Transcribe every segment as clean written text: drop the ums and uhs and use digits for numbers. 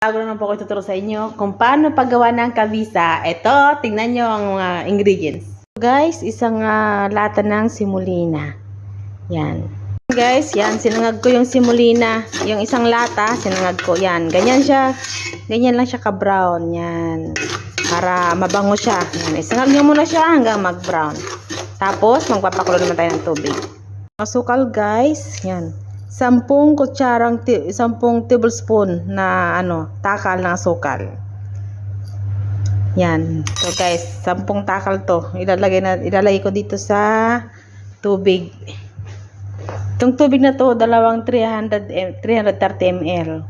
Bago naman po ako ituturo sa inyo kung paano paggawa ng kabisa. Ito, tingnan nyo ang mga ingredients. Guys, isang lata ng simulina. Yan. Guys, yan, sinangag ko yung simulina. Yung isang lata, sinangag ko. Yan, ganyan siya. Ganyan lang siya ka-brown. Yan. Para mabango siya. Yan, isangag nyo muna siya hanggang mag-brown. Tapos, magpapakulo naman tayo ng tubig. Asukal guys, yan. 10 tablespoon na takal ng asukal. Yan. So guys, 10 takal to. Ilalagay ko dito sa tubig. Itong tubig na to, dalawang 330 ml.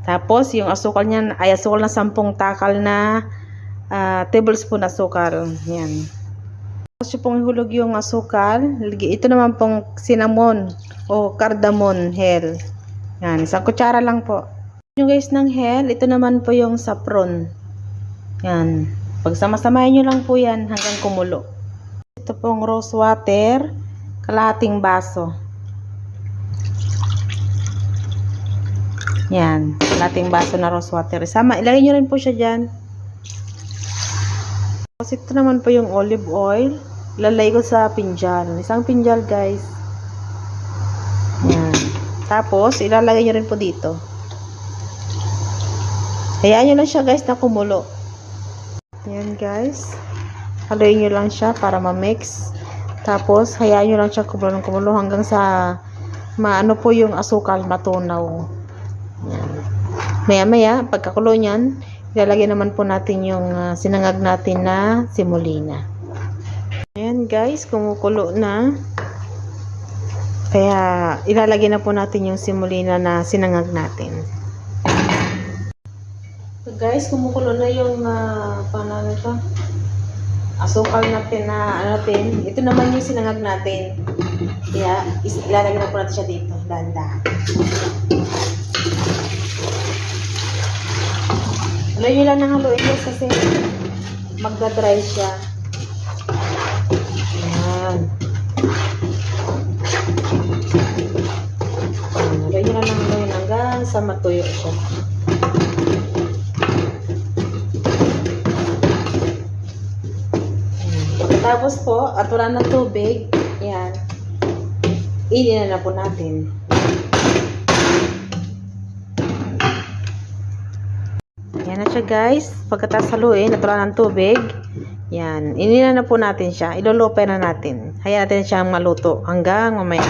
Tapos yung asukal niyan ay asukal na 10 takal na tablespoon asukal. Yan. Tapos yung pong ihulog yung asukal. Ito naman pong cinnamon o cardamom hell. Yan, 1 kutsara lang po. Yung guys ng hell, ito naman po yung saffron. Yan. Pagsama-samahin nyo lang po yan hanggang kumulo. Ito pong rose water, kalahating baso. Yan, kalahating baso na rose water. Ilagay nyo rin po siya dyan. Tapos ito naman po yung olive oil. Ilalagay ko sa pinjal. 1 pinjal guys. Yan. Tapos, ilalagay nyo rin po dito. Hayaan nyo lang siya guys na kumulo. Yan guys. Haluin nyo lang siya para ma-mix. Tapos, hayaan nyo lang siya kumulo hanggang sa maano po yung asukal matunaw. Yan. Maya-maya, pagkakulo nyan, ilalagay naman po natin yung sinangag natin na simulina. Ayan guys, kumukulo na. Kaya ilalagay na po natin yung simulina na sinangag natin. So guys, kumukulo na yung asukal natin natin. Ito naman yung sinangag natin. Kaya ilalagay na po natin siya dito. Dahan-dahan. Haluin nyo lang ng haluin guys kasi magda-dry siya. Ayan. Haluin nyo lang ng haluin hanggang sa matuyo siya. Pagkatapos po, aturan ng tubig. Ayan. Ininan na po natin. Yan na siya guys. Pagkatapos haluin, natulan ng tubig. Yan. Ininan na po natin siya. Ilulupay na natin. Hayaan natin siyang maluto hanggang mamaya.